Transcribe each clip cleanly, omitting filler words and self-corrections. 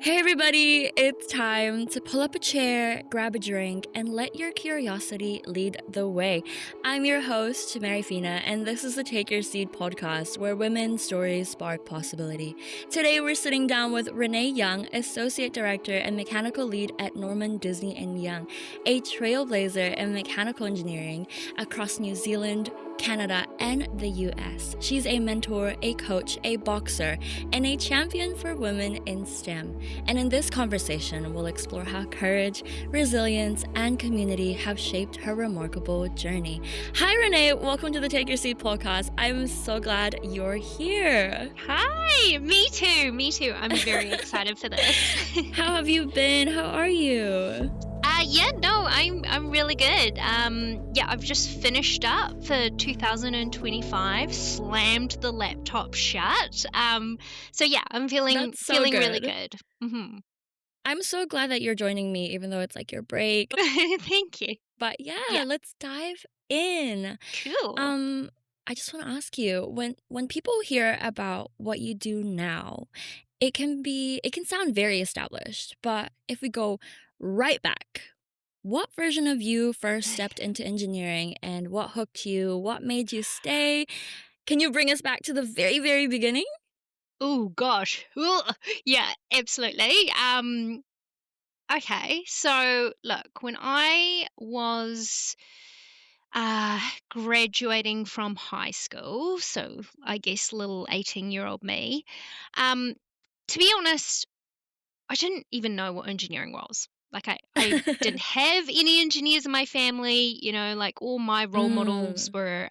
Hey everybody, it's time to pull up a chair, grab a drink, and let your curiosity lead the way. I'm your host, Mary Fina, and this is the Take Your Seat podcast where women's stories spark possibility. Today we're sitting down with Renée Young, Associate Director and Mechanical Lead at Norman Disney and Young, a trailblazer in mechanical engineering across New Zealand, Canada, and the US. She's a mentor, a coach, a boxer, and a champion for women in STEM. And in this conversation, we'll explore how courage, resilience, and community have shaped her remarkable journey. Hi, Renée. Welcome to the Take Your Seat podcast. I'm so glad you're here. Hi, me too. Me too. I'm very excited for this. How have you been? How are you? Yeah, no, I'm really good. Yeah, I've just finished up for 2025, slammed the laptop shut. So yeah, I'm feeling That's so feeling really good. good. I'm so glad that you're joining me, even though it's like your break. Thank you. But yeah, Yeah, let's dive in. cool. Um, I just want to ask you, when people hear about what you do now, it can sound very established, but if we go right back, what version of you first stepped into engineering and what hooked you? What made you stay? Can you bring us back to the very, very beginning? Oh gosh. Ugh. Yeah, absolutely. Okay, so look, when I was uh, graduating from high school, so I guess little 18-year-old me, um, to be honest, I didn't even know what engineering was. Like I didn't have any engineers in my family, like all my role models Mm, were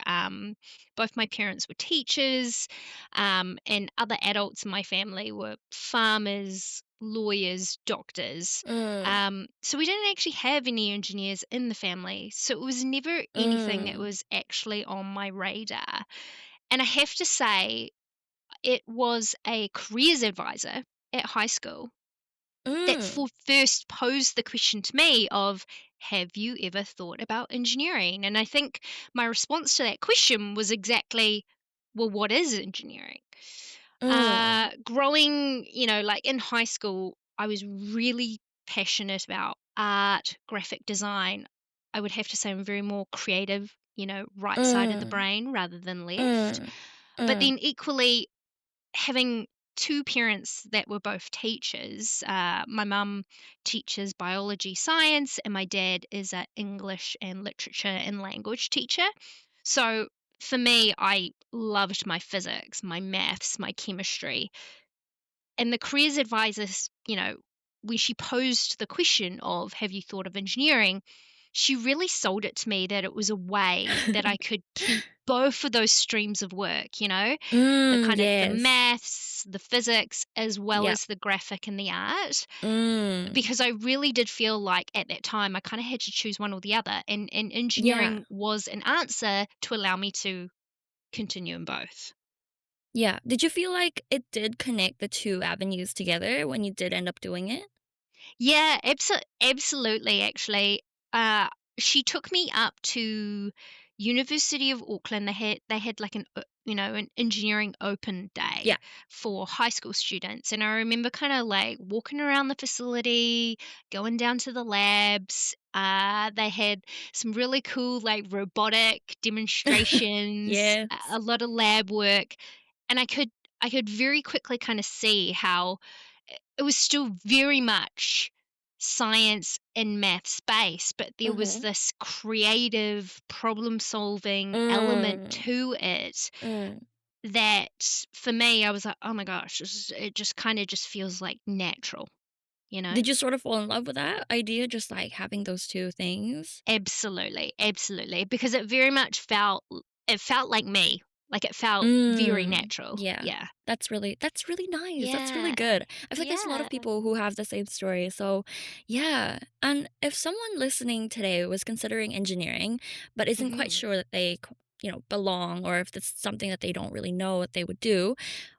both my parents were teachers, and other adults in my family were farmers, lawyers, doctors. mm, So we didn't actually have any engineers in the family. So it was never anything that mm, was actually on my radar. And I have to say, it was a careers advisor at high school that mm, first posed the question to me of, have you ever thought about engineering? And I think my response to that question was exactly, well, what is engineering? mm, Growing, like in high school, I was really passionate about art, graphic design. I would have to say I'm very more creative, right side of the mm, brain rather than left. mm, But mm, then equally, having two parents that were both teachers. My mum teaches biology science, and my dad is an English and literature and language teacher. So for me, I loved my physics, my maths, my chemistry. And the careers advisors, when she posed the question of, have you thought of engineering? She really sold it to me that it was a way that I could keep both of those streams of work, the kind of the yes. maths, the physics, as well Yep. as the graphic and the art, Mm. because I really did feel like at that time I kind of had to choose one or the other, and Yeah. engineering was an answer to allow me to continue in both. Yeah. Did you feel like it did connect the two avenues together when you did end up doing it? Yeah, absolutely, actually. She took me up to University of Auckland. They had like an engineering open day Yeah. for high school students, and I remember kind of like walking around the facility, going down to the labs. They had some really cool like robotic demonstrations, a Yes. lot of lab work, and I could very quickly kind of see how it was still very much science and math based, but there was Mhm. this creative problem solving element Mm. to it Mm. that for me, I was like, oh my gosh, it just kind of just feels like natural, you know? Did you sort of fall in love with that idea, just like having those two things? Absolutely, absolutely. Because it felt like me. Like it felt very Mm. natural. Yeah. Yeah. That's really nice. That's really Yeah. good. I feel like there's a lot of Yeah. people who have the same story. So, yeah. And if someone listening today was considering engineering but isn't quite hmm sure that they, belong or if it's something that they don't really know what they would do,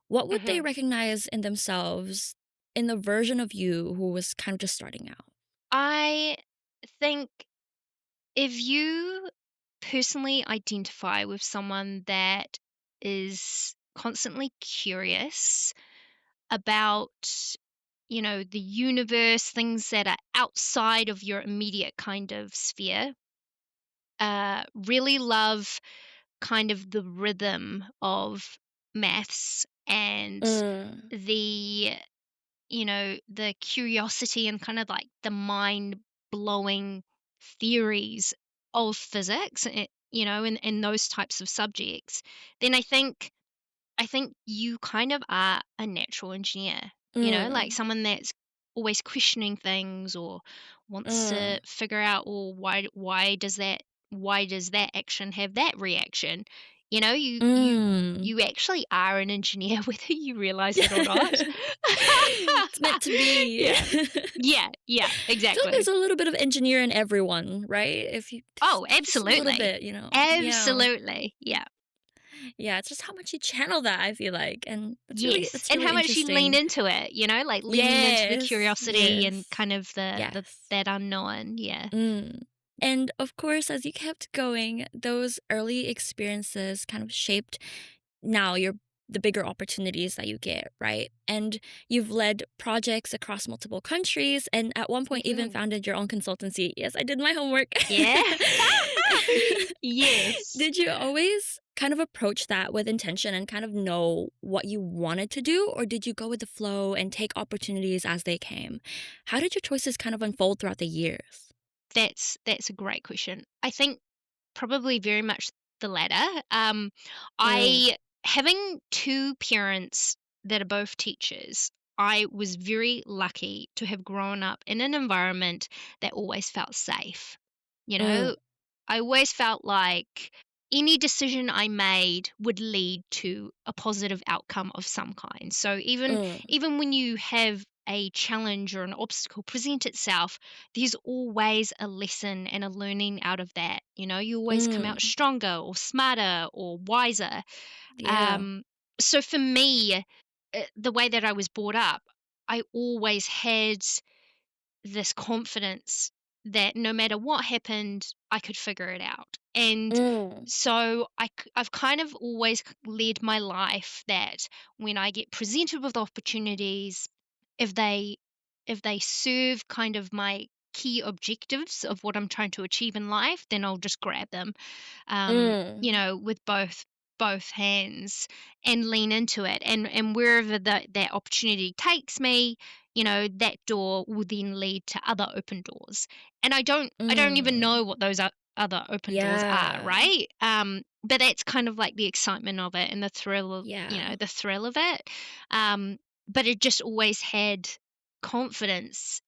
what would they hmm recognize in themselves in the version of you who was kind of just starting out? I think if you personally identify with someone that is constantly curious about the universe, things that are outside of your immediate kind of sphere. Really love kind of the rhythm of maths and Mm. the the curiosity and kind of like the mind blowing theories of physics, and those types of subjects, then I think you kind of are a natural engineer, like Mm. someone that's always questioning things or wants to Mm. figure out, or why does that action have that reaction? You you Mm. you actually are an engineer whether you realize it or not. It's meant to be. Yeah. Yeah, yeah, I feel like there's exactly. a little bit of engineer in everyone, right? If you Oh, just a little absolutely. bit, you know. Yeah. Absolutely. Yeah. Yeah, it's just how much you channel that, I feel like, and Yes, that's and really how much you lean interesting. into it, like leaning into the Yes, curiosity and yes, kind of the yes. that unknown, yeah. Mm. And of course, as you kept going, those early experiences kind of shaped now your the bigger opportunities that you get, right? And you've led projects across multiple countries and at one point even Mhm. founded your own consultancy. Yes, I did my homework. Yeah. Yes. Did you always kind of approach that with intention and kind of know what you wanted to do, or did you go with the flow and take opportunities as they came? How did your choices kind of unfold throughout the years? That's a great question. I think probably very much the latter. Mm, I Having 2 parents that are both teachers, I was very lucky to have grown up in an environment that always felt safe. You mm, know, I always felt like any decision I made would lead to a positive outcome of some kind. So even mm, even when you have a challenge or an obstacle present itself, there's always a lesson and a learning out of that. You always come out mm. stronger or smarter or wiser. Yeah. Um, so for me, the way that I was brought up, I always had this confidence that no matter what happened, I could figure it out. And Mm, so I've kind of always led my life that when I get presented with opportunities, if they if they serve kind of my key objectives of what I'm trying to achieve in life, then I'll just grab them, mm, with both hands and lean into it. And wherever that opportunity takes me, that door will then lead to other open doors. And I don't even mm. know what those other open doors are, Yeah. right? But that's kind of like the excitement of it and Yeah. the thrill of it. But it just always had confidence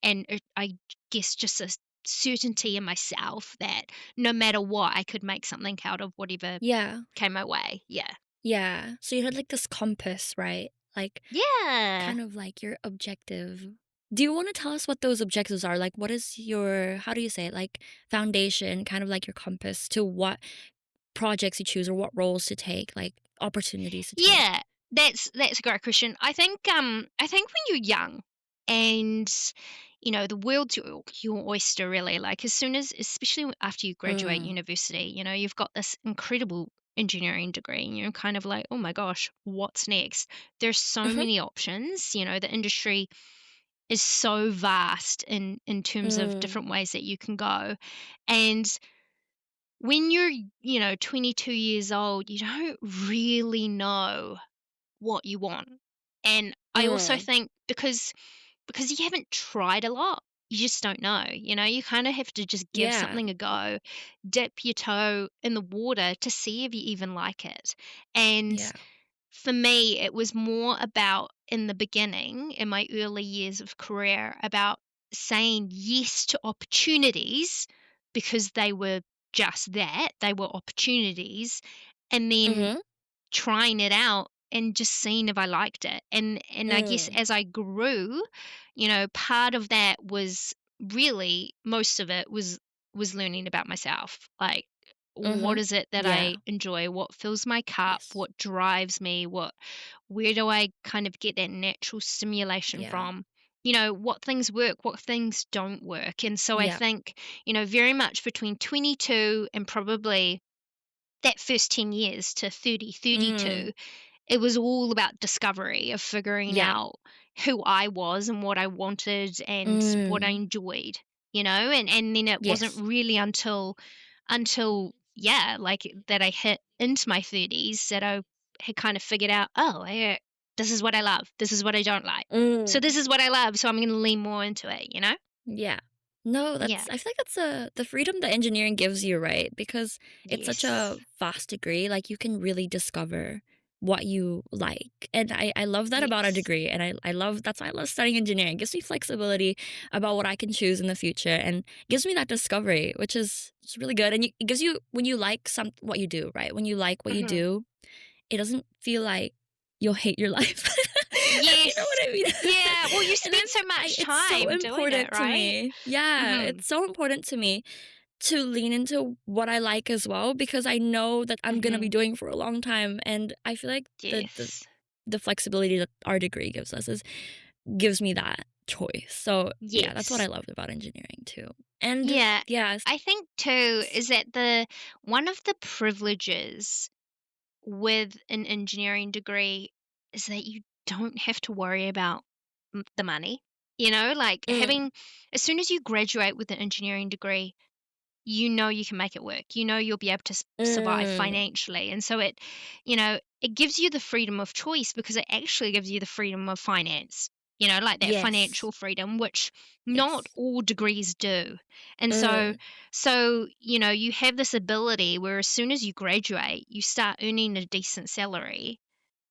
and I guess just a certainty in myself that no matter what, I could make something out of whatever Yeah. came my way. Yeah. Yeah. So you had like this compass, right? Like Yeah. kind of like your objective. Do you want to tell us what those objectives are? Like what is your how do you say it? Like foundation, kind of like your compass to what projects you choose or what roles to take, like opportunities to take. Yeah. That's a great question. I think when you're young and the world's your oyster really, like as soon as especially after you graduate Mm. university, you've got this incredible engineering degree and you're kind of like, oh my gosh, what's next? There's so Mhm. many options. The industry is so vast in terms of Mm. different ways that you can go. And when you're, 22 years old, you don't really know what you want. And I also Mm. think because you haven't tried a lot, you just don't know. You kind of have to just give Yeah. something a go, dip your toe in the water to see if you even like it. And Yeah. for me, it was more about in the beginning, in my early years of career, about saying yes to opportunities because they were just that, they were opportunities, and then Mhm. trying it out and just seeing if I liked it. And I guess Mm. as I grew, part of that was really most of it was learning about myself. Like what Mhm. is it that Yeah. I enjoy? What fills my cup? Yes. What drives me? Where do I kind of get that natural stimulation Yeah. from? What things work, what things don't work. And so I Yeah. think, very much between 22 and probably that first 10 years to 30, 32 Mm. it was all about discovery, of figuring Yeah. out who I was and what I wanted and what I Mm. enjoyed, and then it wasn't Yes. really until yeah, like that I hit into my 30s that I had kind of figured out, oh, this is what I love. This is what I don't like. So Mm. this is what I love, so I'm going to lean more into it. Yeah. No, Yeah. I feel like that's the freedom that engineering gives you, right? Because it's such a Yes. vast degree, like you can really discover what you like. And I love that about a Yes. degree. And I love that's why I love studying engineering. It gives me flexibility about what I can choose in the future and gives me that discovery, which is it's really good. And it gives you when you like what you do, right? When you like what you Mhm. do, it doesn't feel like you'll hate your life. You know Yes. what I mean? Yeah, well, you And spend so much it's so time doing it, important to right? me. Yeah, Mhm. it's so important to me to lean into what I like as well because I know that I'm gonna be Mhm. doing for a long time, and I feel like Yes. the flexibility that our degree gives us is gives me that choice. So, yeah, that's what I Yes. loved about engineering too. And Yeah. yeah, I think too is that the one of the privileges with an engineering degree is that you don't have to worry about the money. Like mm, as soon as you graduate with an engineering degree, you can make it work. You'll be able to survive mm, financially. And so it gives you the freedom of choice because it actually gives you the freedom of finance, like that yes, financial freedom, which not yes, all degrees do. And so, mm, so, you have this ability where as soon as you graduate, you start earning a decent salary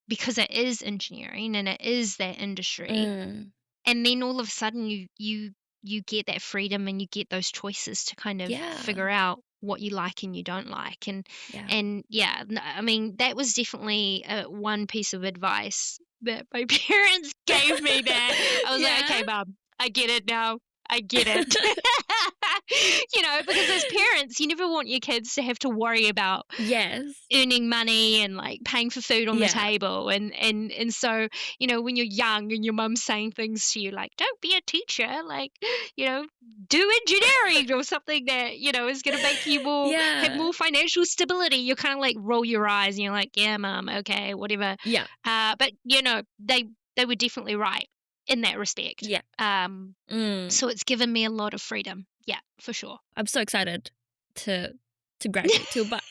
because it is engineering and it is that industry, mm, and then all of a sudden you get that freedom and you get those choices to kind of yeah, figure out what you like and you don't like. and yeah, and yeah, I mean, that was definitely one piece of advice that my parents gave me, that I was like, yeah. okay, mom, I get it now. I get it. Because as parents, you never want your kids to have to worry about Yes. earning money and like paying for food on the Yeah. table, and so when you're young and your mum's saying things to you like, don't be a teacher, like, you know do engineering or something that is going to make you have Yeah. more financial stability, you kind of like roll your eyes and you're like, yeah, mum, okay, whatever. Yeah. But they were definitely right in that respect. Yeah. Mm. So it's given me a lot of freedom, yeah, for sure. I'm so excited to graduate too, but,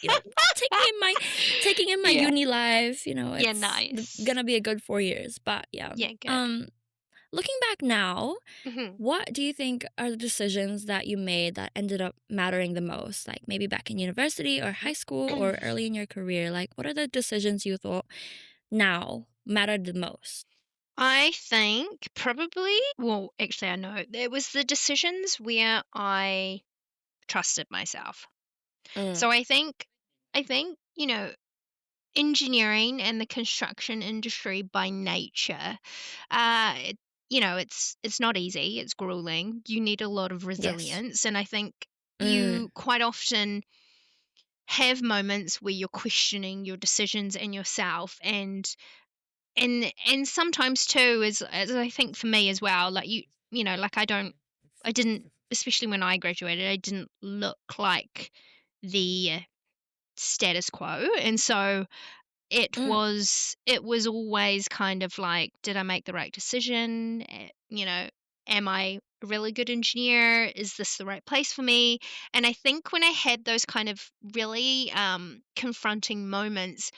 taking in my Yeah. uni life, Yeah, it's nice. gonna be a good 4 years, but yeah. Yeah, good. Looking back now, Hmm. what do you think are the decisions that you made that ended up mattering the most? Like, maybe back in university or high school or early in your career? Like, what are the decisions you thought now mattered the most? I think probably, well, actually, I know it was the decisions where I trusted myself. Mm. So I think, engineering and the construction industry by nature, it, it's not easy. It's grueling. You need a lot of Yes. resilience, and I think Mm. you quite often have moments where you're questioning your decisions and yourself, and sometimes too, as I think for me as well, like like I didn't, especially when I graduated, I didn't look like the status quo, and so Mm. it was always kind of like, did I make the right decision? Am I a really good engineer? Is this the right place for me? And I think when I had those kind of really confronting moments,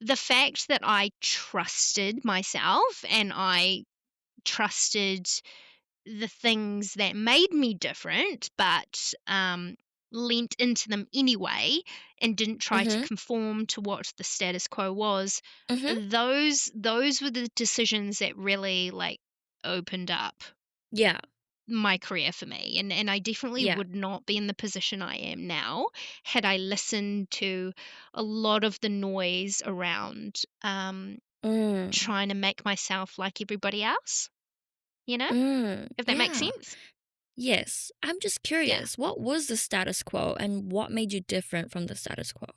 the fact that I trusted myself and I trusted the things that made me different, but leant into them anyway and didn't try to Mhm. conform to what the status quo was, Mhm. those were the decisions that really like opened up Yeah. my career for me, and I definitely Yeah. would not be in the position I am now had I listened to a lot of the noise around Mm. trying to make myself like everybody else, Mm. if that makes Yeah. sense. Yes. I'm just Yeah. curious, what was the status quo and what made you different from the status quo?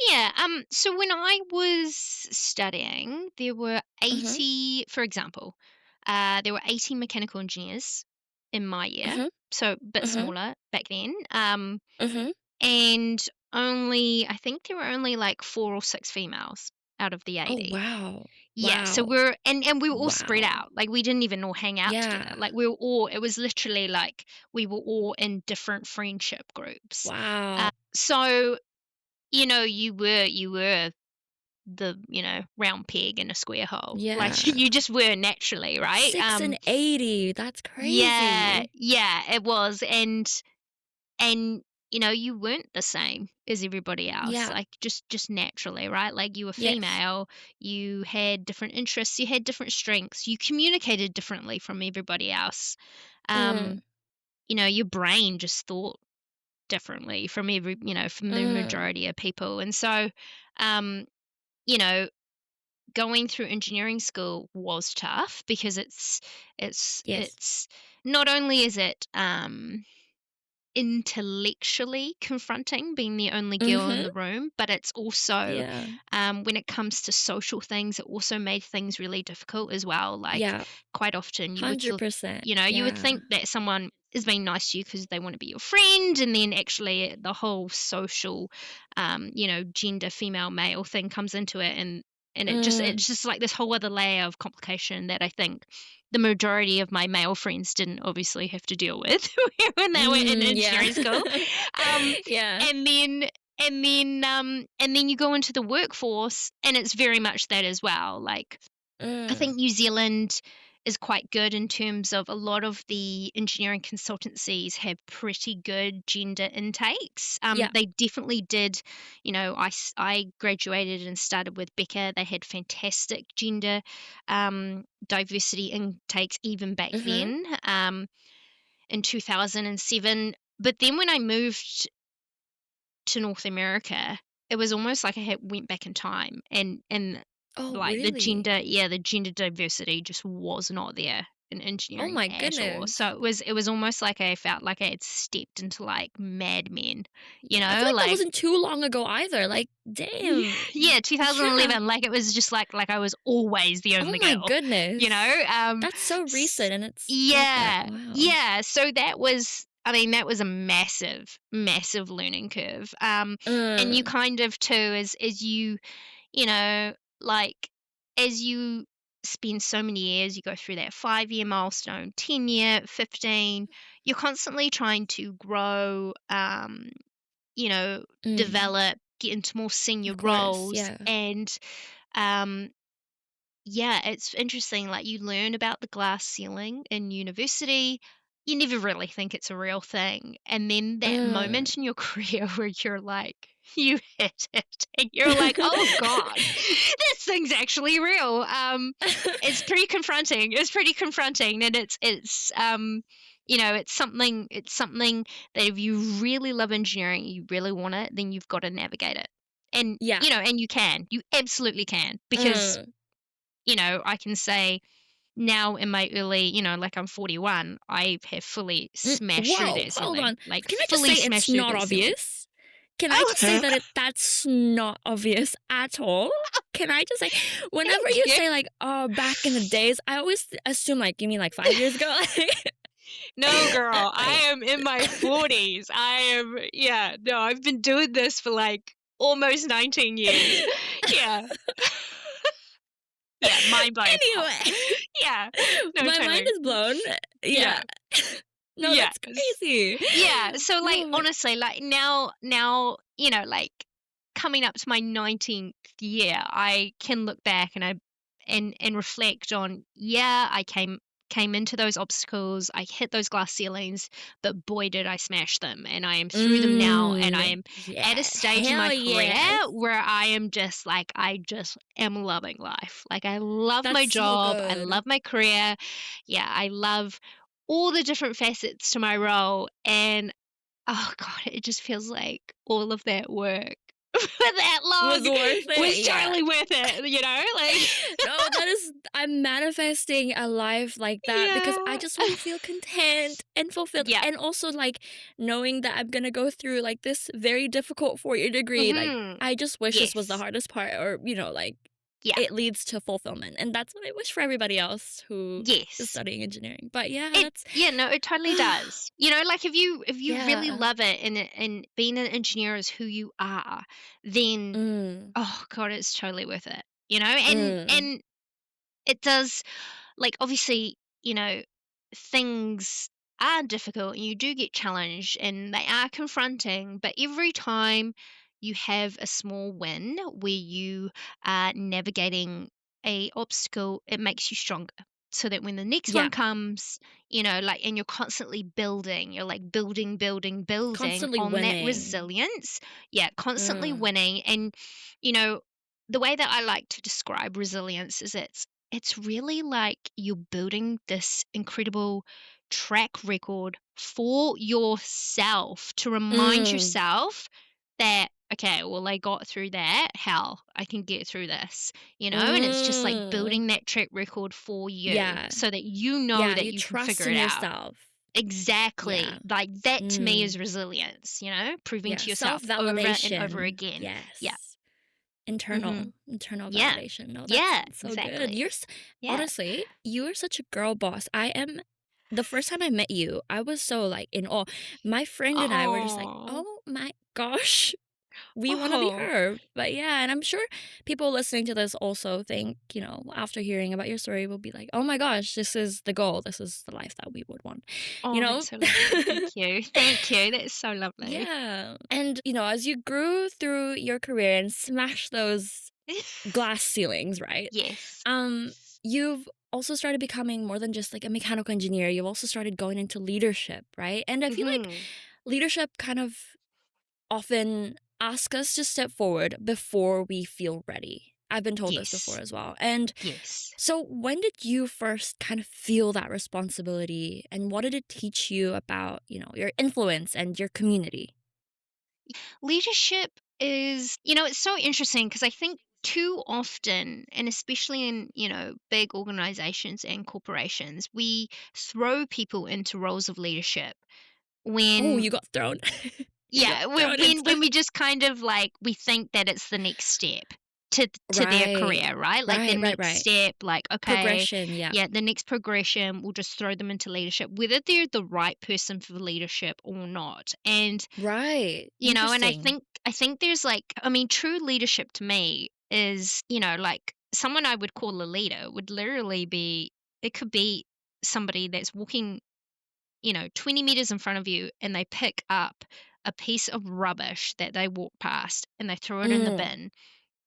Yeah, so when I was studying, there were Mhm. 80, for example, there were 80 mechanical engineers in my year, Mhm. so a bit Mhm. smaller back then. Mhm. And I think there were only like 4 or 6 females. out of the Oh, 80. wow. Yeah, so Wow. we were all spread Wow. out. Like, we didn't even all hang out together. Yeah. Like, we were all it was literally like we were all in different friendship groups. Wow. So, you were the, round peg in a square hole. Like, Yeah. you just were naturally, right? 6 and 80, that's Yeah, crazy. yeah, it was, and, you weren't the same as everybody else, Yeah. like, just naturally, right? Like, you were Yes. female, you had different interests, you had different strengths, you communicated differently from everybody else. Mm, Um, your brain just thought differently from from the mm. majority of people, and so, um, you know, going through engineering school was tough because it's Yes. it's not only is it, intellectually confronting being the only girl in Mhm. the room, but it's also, Yeah. when it comes to social things, it also made things really difficult as well. Like, Yeah. quite often you would feel, 100%. you would Yeah. think that someone is being nice to you because they want to be your friend, and then actually the whole social, gender, female, male thing comes into it, and Mm. it's just like this whole other layer of complication that I think the majority of my male friends didn't obviously have to deal with when they were in Yeah. engineering school. Um, Yeah. and then and then you go into the workforce and it's very much that as well. Like, I Mm. think New Zealand is quite good in terms of a lot of the engineering consultancies have pretty good gender intakes. Yeah. They definitely did. I graduated and started with Becca. They had fantastic gender diversity intakes even back Mhm. then, in 2007. But then when I moved to North America, it was almost like I went back in time, and Oh, like really? the gender diversity just was not there in Oh engineering my at all. So goodness. it was almost like I felt like I had stepped into like Mad Men, Yeah, I feel like that like wasn't too long ago either, like, yeah, damn. yeah, Yeah. 2011. Like, it was just like I was always the Oh only my girl, you goodness. know. That's so S- recent and it's like that. yeah, Wow. yeah. So that was. I mean, that was a massive, massive learning curve. And you Mm. kind of too, as you know, like, as you spend so many years, you go through that 5-year milestone, 10-year, 15, you're constantly trying to grow, you know, Mm. develop, get into more senior Of course, roles. yeah. And um, yeah, it's interesting. Like, you learn about the glass ceiling in university. You never really think it's a real thing. And then that Mm. moment in your career where you're like, you hit it, and you're like, oh God, this thing's actually real. It's pretty confronting. It's pretty confronting. And it's something that if you really love engineering, you really want it, then you've got to navigate it. And, Yeah. you absolutely can, because Mm. I can say now in my early, like, I'm 41, I have fully Mm. smashed through Whoa, that hold ceiling, on. like, Can I just say fully it's smashed through not that ceiling. obvious? Can I just say Oh, that that's not obvious at all? Can I just say, whenever thank you you. say like, "Oh, back in the days," I always assume like, you mean like 5 years ago? No, girl, Like, I am in my 40s. Yeah, no, I've been doing this for like almost 19 years. Yeah. Yeah, mind blown. anyway, Yeah. No, my mind totally. is blown. Yeah. Yeah. No, that's Yes. crazy. Yeah, so, like, No, honestly, like, now, like, coming up to my 19th year, I can look back and reflect on, yeah, I came into those obstacles, I hit those glass ceilings, but boy did I smash them, and I am through them now, and I am at a yeah, stage in my hell career yes. where I am just like, I just am loving life. Like, I love my That's so job, I good. love my career. Yeah, I love all the different facets to my role, and oh god, it just feels like all of that work for that Was long worth it, was yeah. totally worth it, like No, that is I'm manifesting a life like that because I yeah. just wanna feel content and fulfilled, Yeah. and also, like, knowing that I'm gonna go through, like, this very difficult 4-year degree, like, Mhm. I just wish this was the Yes. hardest part or, like, Yeah. it leads to fulfillment, and that's what I wish for everybody else who is Yes. studying engineering. But yeah, It that's Yeah, no, it totally does. Like, if you really yeah. love it, and being an engineer is who you are, then Mm. oh god, it's totally worth it. and Mm. and it does, like, obviously, things are difficult and you do get challenged and they are confronting, but every time you have a small win where you are navigating a obstacle, it makes you stronger. So that when the next Yeah. one comes, like, and you're constantly building, you're like building, building, building Constantly on that winning. resilience. Yeah, constantly Mm. winning. And, you know, the way that I like to describe resilience is it's really like you're building this incredible track record for yourself to remind Mm. yourself that, okay, well, I got through that. Hell, I can get through this, and it's just like Mm. building that track record for you Yeah. so that you know Yeah, that you you can trust figure in it out. yourself. Exactly. Yeah. Like that to me Mm. is resilience, proving Yeah, to yourself over and over self-validation. again. Yeah. Yes. Mhm. Internal Yeah. validation. No, that's Yeah, so good. exactly. Yeah. Honestly, you are such a girl boss. The first time I met you, I was so like in awe. My friend and I were just like, Oh. "Oh my gosh, we want to be Oh. her." But yeah, and I'm sure people listening to this also think, after hearing about your story will be like, "Oh my gosh, this is the goal. This is the life that we would want." You Oh, know? that's so lovely. Thank you. Thank you. That's so lovely. Yeah. And, as you grew through your career and smashed those glass ceilings, right? Yes. Um, you've also started becoming more than just like a mechanical engineer. You've also started going into leadership, right? And I feel like Mhm. leadership kind of often ask us to step forward before we feel ready. I've been told this before Yes. as well. And Yes. so when did you first kind of feel that responsibility and what did it teach you about, your influence and your community? Leadership is, it's so interesting because I think too often, and especially in, big organizations and corporations, we throw people into roles of leadership Oh, when you got thrown. You got yeah, thrown into when we just kind of like we think that it's the next step to their Right. career, right? Like the Right, right, next right. step, like, okay, Progression, yeah. yeah, the next progression will just throw them into leadership, whether they're the right person for leadership or not. And Right. and Interesting. I think there's like, I mean, true leadership to me is, like someone I would call a leader would literally be, it could be somebody that's walking 20 meters in front of you and they pick up a piece of rubbish that they walk past and they throw it in the Mm, bin.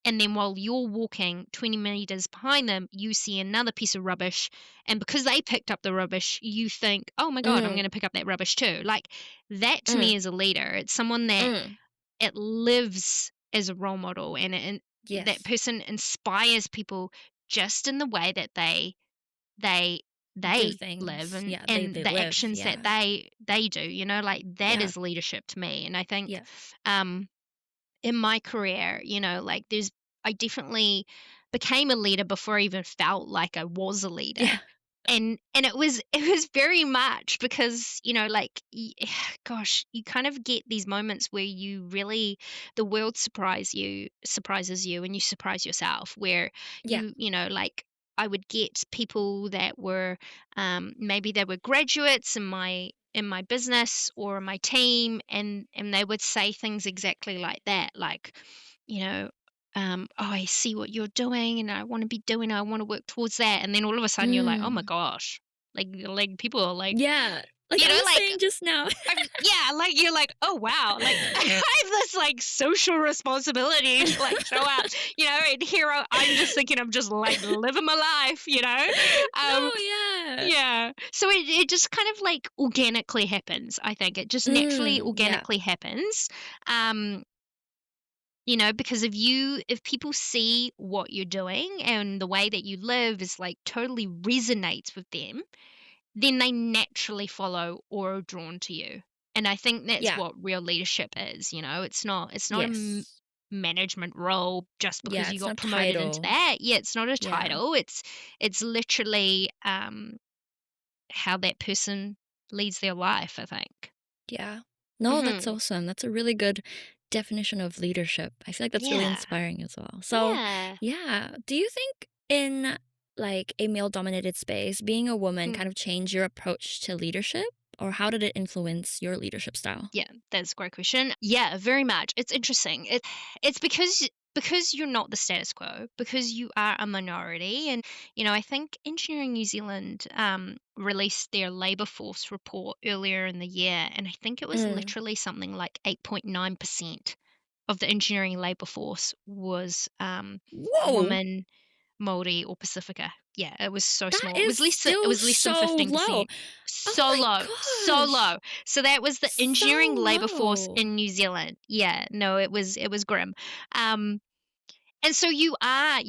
And then while you're walking 20 meters behind them, you see another piece of rubbish. And because they picked up the rubbish, you think, oh my God, I'm mm, going to pick up that rubbish too. Like that to mm, me is a leader. It's someone that mm. it lives as a role model and that Yes. person inspires people just in the way that they Do live things. and Yeah, they and the live. actions that Yeah. they do, like that Yeah. is leadership to me. And I think Yeah. um in my career, like I definitely became a leader before I even felt like I was a leader. Yeah. And it was very much because, like gosh, you kind of get these moments where you really the world surprises you and you surprise yourself where Yeah. like I would get people that were maybe they were graduates in my business or my team and they would say things exactly like that, like, you know oh, I see what you're doing and I want to be doing, I want to work towards that. And then all of a sudden you're like, oh my Mm. gosh, like people are like, Yeah. Like I was like saying just now. yeah, like you're like, oh wow, like I have this like social responsibility to like show up, and here I'm just thinking I'm just like living my life, um, No, yeah. yeah. So it just kind of like organically happens. I think it just naturally Yeah. organically happens. Um, because if people see what you're doing and the way that you live is like totally resonates with them, then they naturally follow or are drawn to you. And I think that's Yeah. what real leadership is. It's not a Yes. management role just Yeah, because you it's got not promoted into title. that. Yeah, it's not a Yeah. title. It's literally how that person leads their life, I think. Yeah. No, that's Mhm. awesome. That's a really good definition of leadership. I feel like that's really Yeah. inspiring as well. So, Yeah. yeah, do you think in like a male dominated space, being a woman Mm. kind of changed your approach to leadership or how did it influence your leadership style? Yeah, that's a great question. Yeah, very much. It's interesting. It's because because you're not the status quo, because you are a minority. And, I think Engineering New Zealand released their labour force report earlier in the year, and I think it was Mm. literally something like 8.9% of the engineering labour force was Whoa! woman, Māori, or Pacifica. Yeah, it was so That small. It is was still less than so low. 15%. Oh So my low, so gosh! low. So that was the So engineering labour force low. in New Zealand. Yeah, no, it was grim. Um, and so you are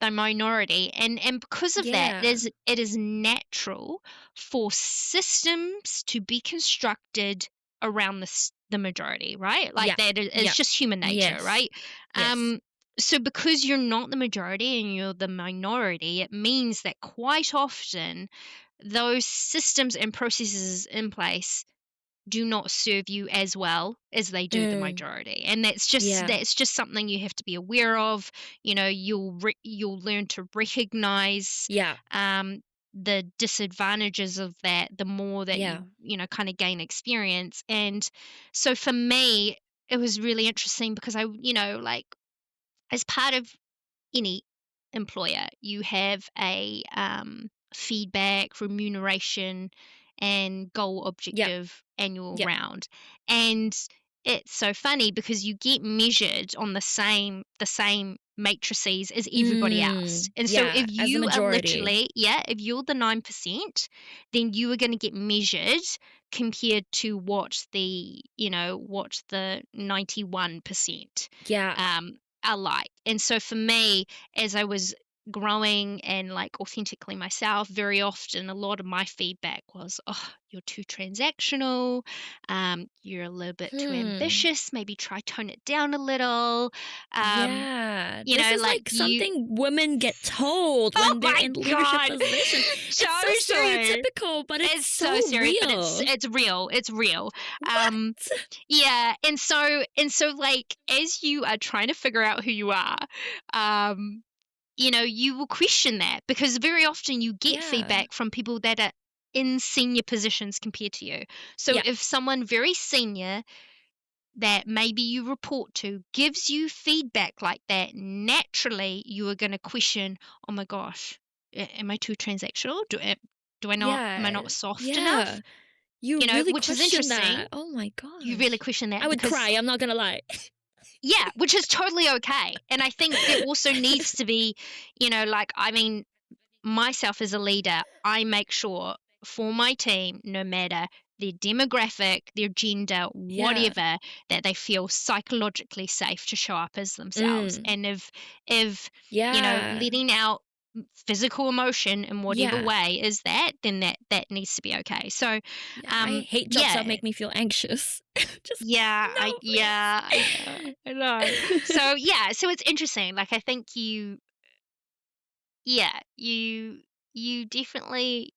the minority, and because of that, Yeah. it is natural for systems to be constructed around the majority, right? Like Yeah. that is Yeah. just human nature, Yes. right? Yes. So because you're not the majority and you're the minority, it means that quite often those systems and processes in place do not serve you as well as they do the Mm. majority. And that's just Yeah. something you have to be aware of. You'll learn to recognize Yeah. um the disadvantages of that the more that Yeah. you kind of gain experience. And so for me, it was really interesting because like, as part of any employer, you have a feedback, remuneration, and goal Yeah. objective annual Yeah. round. And it's so funny because you get measured on the same matrices as everybody else. Mm. And so Yeah. As a majority. if you're the 9%, then you are going to get measured compared to what the 91% Yeah. um are like. And so for me, as I was growing and like authentically myself, very often a lot of my feedback was, oh, you're too transactional, you're a little bit too Hmm. ambitious, maybe try tone it down a little. um Yeah. This is like like you something women get told Oh when they're my in leadership god, positions. so It's so true. stereotypical, but it's It's so so serious, but it's real. it's real. It's real. Um, What? yeah, and so like as you are trying to figure out who you are, um, you will question that because very often you get Yeah. feedback from people that are in senior positions compared to you. So Yeah. if someone very senior that maybe you report to gives you feedback like that, naturally you are going to question, oh my gosh, am I too transactional? Am I Yeah. not soft enough? Yeah. You really Which is question interesting. that. Oh my You really gosh. question I that would because, cry, I'm not gonna lie. yeah, which is totally okay. And I think there also needs to be, like, I mean, myself as a leader, I make sure for my team, no matter their demographic, their gender, Yeah. whatever, that they feel psychologically safe to show up as themselves. Mm. And if Yeah. letting out physical emotion in whatever Yeah. way is that, then that needs to be okay. So, Yeah. I hate jobs that yeah, make me feel anxious. Just yeah, no, I know, I know. please. So yeah, so it's interesting. Like I think yeah, you definitely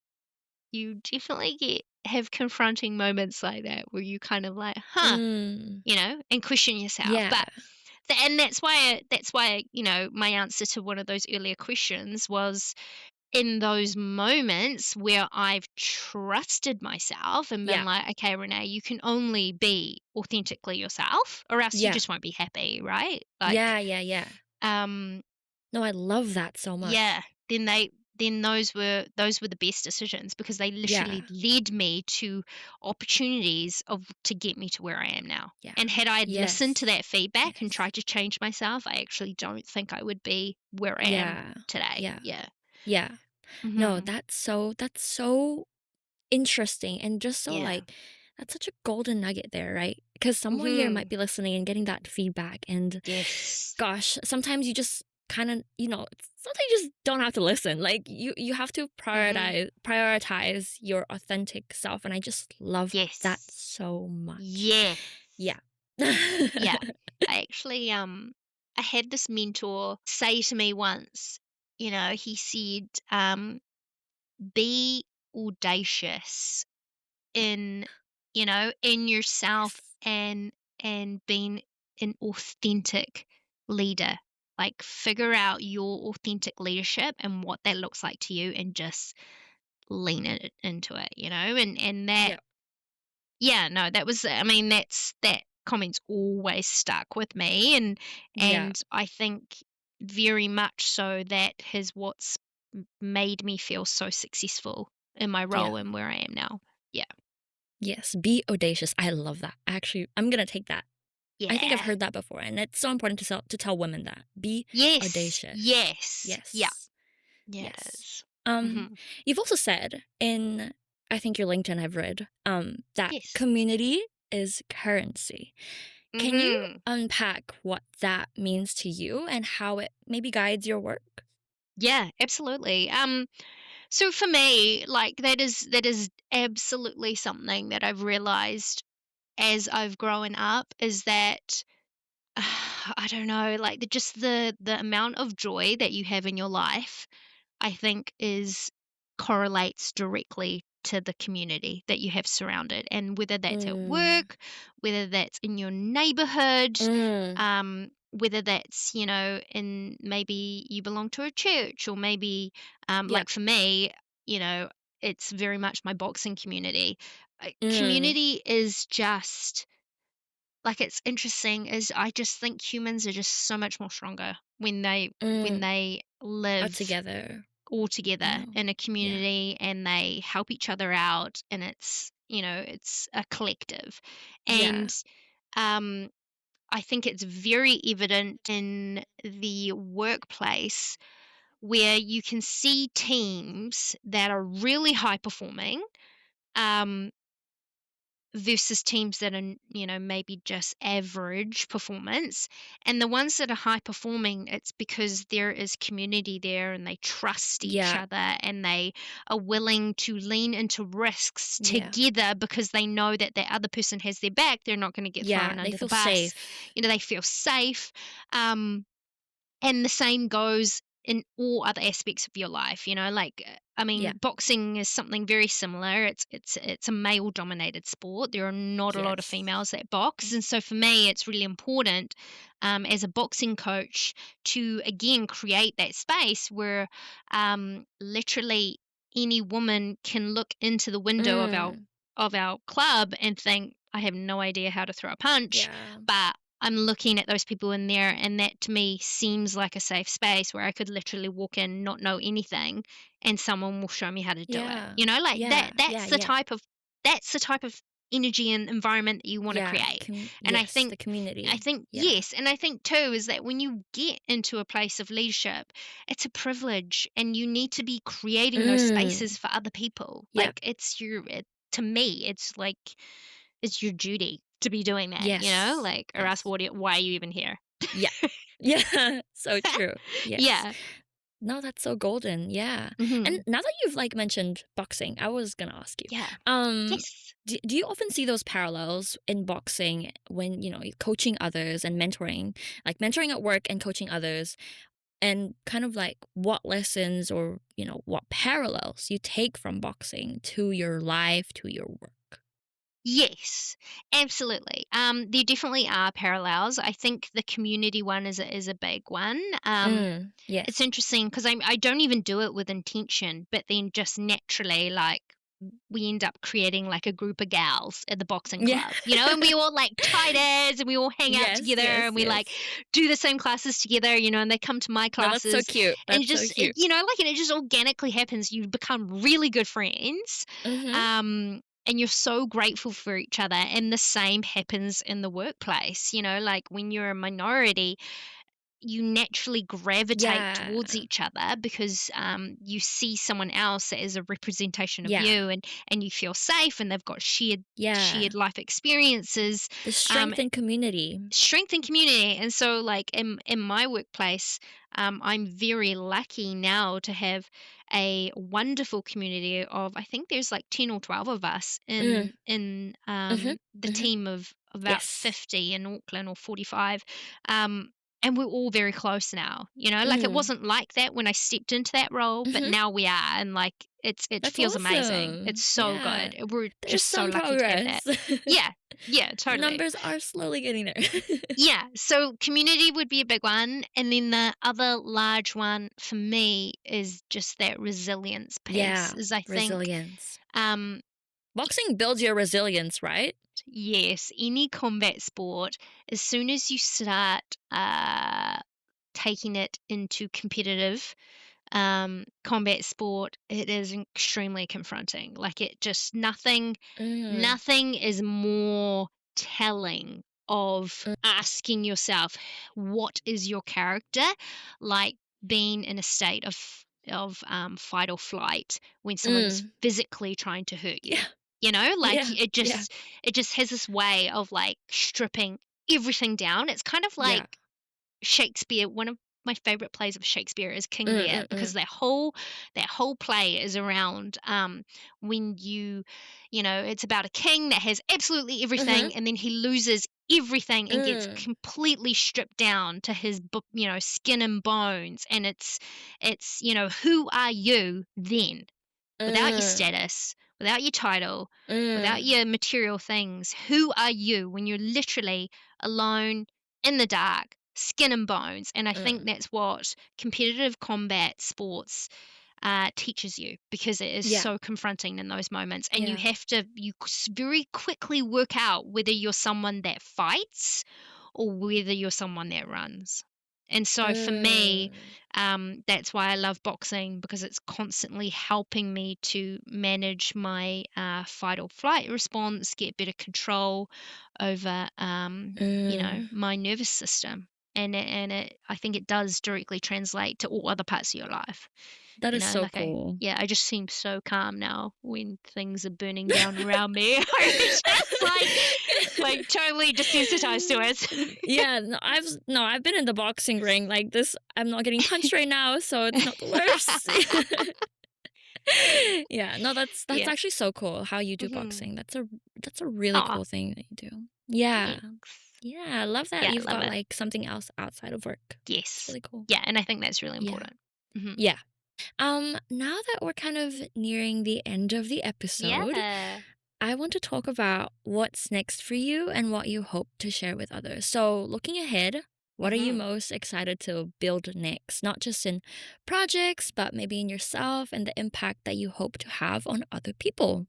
get have confronting moments like that where you kind of like, huh, Mm. and question yourself. Yeah. But and that's why my answer to one of those earlier questions was in those moments where I've trusted myself and been Yeah. like, okay, Renee, you can only be authentically yourself, or else you Yeah. just won't be happy, right? Like, Yeah. Yeah. Yeah. um, No, I love that so yeah, much. then those were the best decisions because they Yeah. literally led me to opportunities of to get me to where I am now. Yeah. And had I listened to Yes. that feedback and Yes. tried to change myself, I actually don't think I would be where I am Yeah. today. Yeah. Yeah. Yeah. No, Mhm. that's so interesting and just so Yeah. like that's such a golden nugget there, right? Because someone here might Mhm. be listening and getting that feedback and Yes. gosh, sometimes you just kind of, sometimes you just don't have to listen. Like you have to Mhm. prioritize your authentic self and I just love that Yes. so much. Yes. Yeah. Yeah. I actually I had this mentor say to me once, he said, be audacious in in yourself, Yes. and being an authentic leader. Like figure out your authentic leadership and what that looks like to you and just lean it into it, and that. Yeah. Yeah, no, that was, I mean, that's that comments always stuck with me, Yeah. and I think very much so that has what's made me feel so successful in my Yeah. role and where I am now. Yeah. Yes. Be audacious. I love that. Actually, I'm gonna take that. I think I've Yeah. heard that before, and it's so important to tell women that. Be Yes. audacious. Yes. Yeah. Yes. Yeah, it Yes. is. Um, Mhm. you've also said in, I think your LinkedIn I've read, that Yes. community is currency. Can you Mhm. unpack what that means to you and how it maybe guides your work? Yeah, absolutely. So for me, like that is absolutely something that I've realized as I've grown up is that I don't know, like just the amount of joy that you have in your life, I think is correlates directly to the community that you have surrounded, and whether that's at Mm, work, whether that's in your neighborhood, mm, whether that's, in maybe you belong to a church, or maybe, yeah, like for me, you know, it's very much my boxing community. mm, Community is just like it's interesting is I just think humans are just so much more stronger when mm, they are live together, all you together know? in a Yeah, community and they help each other out, and it's a collective. yeah, And um I think it's very evident in the workplace where you can see teams that are really high performing, um, versus teams that are, maybe just average performance. And the ones that are high performing, it's because there is community there and they trust each yeah, other and they are willing to lean into risks yeah, together because they know that that other person has their back. They're not going to get yeah, thrown they under the feel bus. safe. They feel safe. Um, and the same goes in all other aspects of your life, like, I Yeah, mean, boxing is something very similar. It's a male dominated sport. There are not a lot of yes, females that box. And so for me, it's really important, as a boxing coach, to again create that space where, literally any woman can look into the window of our mm, club and think, I have no idea how to throw a punch, yeah, but I'm looking at those people in there, and that to me seems like a safe space where I could literally walk in, not know anything, and someone will show me how to do it. yeah, Like that yeah, yeah, yeah, that's the type of energy and environment that you want to yeah, create. And I yes, think the community, yeah, yes, and I think too is that when you get into a place of leadership, it's a privilege, and you need to be creating those mm, spaces for other people. yeah, Like to me, it's like it's your duty to be doing that, yes, like, or else yes. why are you even here? Yeah. Yeah, so true. Yes. Yeah. No, that's so golden, yeah. And Mhm. now that you've, like, mentioned boxing, I was gonna ask you, Yeah. um, Yes. do you often see those parallels in boxing when, you're coaching others and mentoring, like, mentoring at work and coaching others, and kind of, like, what lessons or, what parallels you take from boxing to your life, to your work? Yes, absolutely. There definitely are parallels. I think the community one is a big one. It's Yes. interesting because I don't even do it with intention, but then just naturally, like, we end up creating like a group of gals at the boxing Yeah. club, and we all like tight as, and we all hang out Yes, together, yes, and we like yes. do the same classes together, and they come to my No, that's so classes, cute, and that's so cute. like, and it just organically happens. You become really good friends, Mhm. and you're so grateful for each other. And the same happens in the workplace, like when you're a minority, you naturally gravitate Yeah. towards each other because, you see someone else as a representation of Yeah. you, and you feel safe, and they've got shared Yeah. life experiences, The um, strength and community. strength and community. And so, like, in my workplace, I'm very lucky now to have a wonderful community of, I think there's like 10 or 12 of us Mm. in Mhm. the Mhm. team of about Yes. 50 in Auckland, or 45. um and we're all very close now, like, it Mm. wasn't like that when I stepped into that role, but Mhm. now we are, and like it That's feels amazing. It's awesome. so Yeah. good. We're There's just so some lucky to have that. progress. Yeah, yeah, The totally. numbers are slowly getting there. Yeah, so community would be a big one, and then the other large one for me is just that resilience piece. Yeah. Is I think, Resilience. um, Boxing builds your resilience, right? Yes, any combat sport, as soon as you start taking it into competitive combat sport, it is extremely confronting. Like it just Mm, nothing is more telling of mm, asking yourself, what is your character? Like being in a state of fight or flight when someone is mm. physically trying to hurt you. Yeah, You know, like yeah, yeah, it just has this way of like stripping everything down. It's kind of like yeah. Shakespeare. One of my favorite plays of Shakespeare is King Mm, Lear mm, because mm, that whole play is around when it's about a king that has absolutely mm-hmm, everything and then he loses everything and gets mm, completely stripped down to his skin and bones, and it's who are you then without your mm, status, without your title, without mm, your material things? Who are you when you're literally alone in the dark, skin and bones? And I think mm. that's what competitive combat sports teaches you, because it is Yeah, so confronting in those moments. And yeah. very quickly work out whether you're someone that fights or whether you're someone that runs. And so for me, Mm, that's why I love boxing, because it's constantly helping me to manage my fight or flight response, get better control over, mm. my nervous system. I think it does directly translate to all other parts of your life. That is so Like cool. I just seem so calm now when things are burning down around me. I'm just like totally desensitized to it. Yeah, no, I've been in the boxing ring like this. I'm not getting punched right now, so it's not the worst. Yeah, no, that's Yeah. actually so cool how you do Hmm. boxing. That's a really Oh, cool thing that you do. Yeah. thanks. Yeah, I love that Yeah, you've love got it. like something else outside of work. It's Yes. really cool. Yeah, and I think that's really Yeah. important. Hmm. Yeah. Now that we're kind of nearing the end of the episode, Yeah. I want to talk about what's next for you and what you hope to share with others. So, looking ahead, what are you Hmm. most excited to build next? Not just in projects, but maybe in yourself and the impact that you hope to have on other people.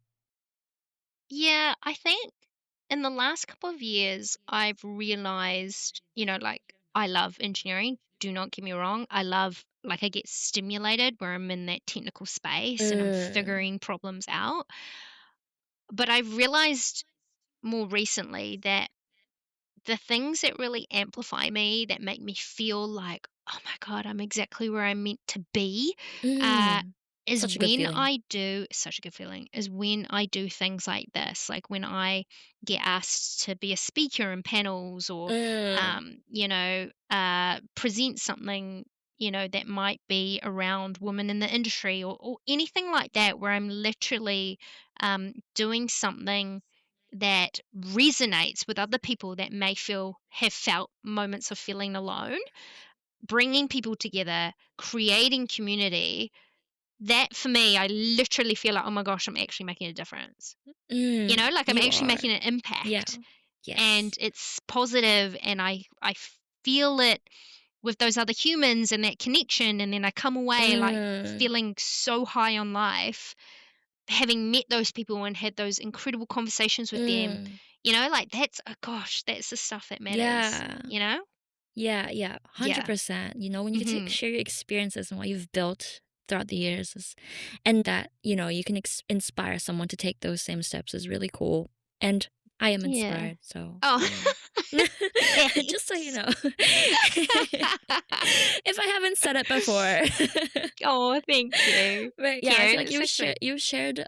Yeah, I think in the last couple of years, I've realized, like I love engineering. Do not get me wrong. I get stimulated where I'm in that technical space and I'm Mm, figuring problems out. But I've realized more recently that the things that really amplify me, that make me feel like, oh my God, I'm exactly where I'm meant to be, uh, mm. is Such a good when feeling. I do, such a good feeling, is when I do things like this, like when I get asked to be a speaker in panels or, Mm, present something. That might be around women in the industry, or anything like that, where I'm literally doing something that resonates with other people that may have felt moments of feeling alone, bringing people together, creating community. That for me, I literally feel like, oh my gosh, I'm actually making a difference. Like I'm you actually are. making an Yeah. impact, and Yes. it's positive, and I feel it with those other humans and that connection, and then I come away like Mm, feeling so high on life, having met those people and had those incredible conversations with them. mm. Like that's, oh gosh, that's the stuff that matters, Yeah. you know? Yeah, yeah, Yeah. 100%. When you Mhm. share your experiences and what you've built throughout the years, and that, you can inspire someone to take those same steps is really cool. And I am Yeah. inspired, so Oh, yeah. Just so you thanks. know. If I haven't said it before. Oh, thank you. But yeah, I feel Karen, like it's so sweet. you've shared,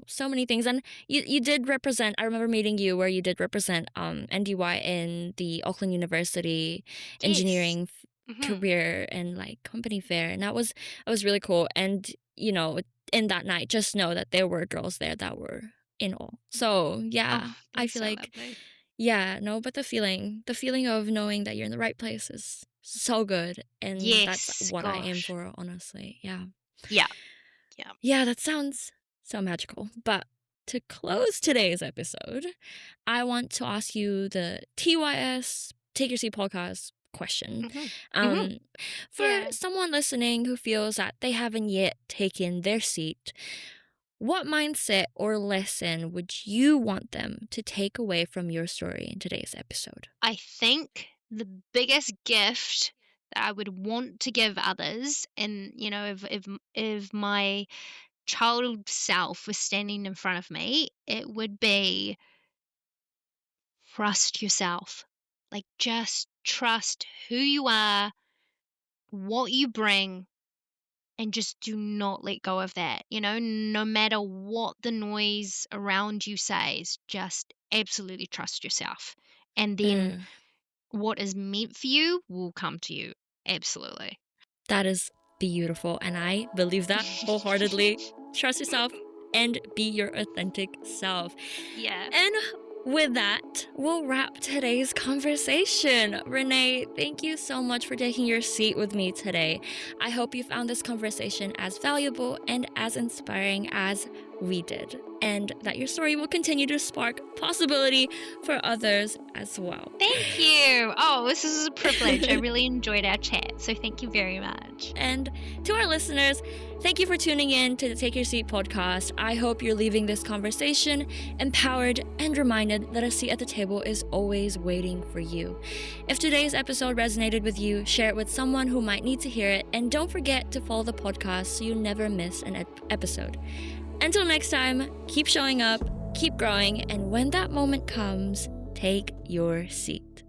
so many things, and you did represent. I remember meeting you where you did represent NDY in the Auckland University Yes. engineering Mhm. career and like company fair, and that was really cool. And in that night, just know that there were girls there that were in awe. So yeah, Oh, I that's feel so like lovely. yeah, no, but the feeling of knowing that you're in the right place is so good, and that's Yes, what I aim gosh. for, honestly. Yeah. Yeah, yeah. Yeah, that sounds so magical. But to close today's episode, I want to ask you the TYS Take Your Seat podcast question. Mhm. Mhm. Um, for Yeah. someone listening who feels that they haven't yet taken their seat, what mindset or lesson would you want them to take away from your story in today's episode? I think the biggest gift that I would want to give others, and if my child self was standing in front of me, it would be trust yourself. Like, just trust who you are, what you bring, and just do not let go of that. No matter what the noise around you says, just absolutely trust yourself. And then Mm, what is meant for you will come to you. Absolutely. that is beautiful, and I believe that wholeheartedly. Trust yourself and be your authentic self. Yeah. And with that, we'll wrap today's conversation. Renee, thank you so much for taking your seat with me today. I hope you found this conversation as valuable and as inspiring as we did, and that your story will continue to spark possibility for others as well. Thank you. Oh, this is a privilege. I really enjoyed our chat. So thank you very much. And to our listeners, thank you for tuning in to the Take Your Seat podcast. I hope you're leaving this conversation empowered and reminded that a seat at the table is always waiting for you. If today's episode resonated with you, share it with someone who might need to hear it, and don't forget to follow the podcast so you never miss an episode. Until next time, keep showing up, keep growing, and when that moment comes, take your seat.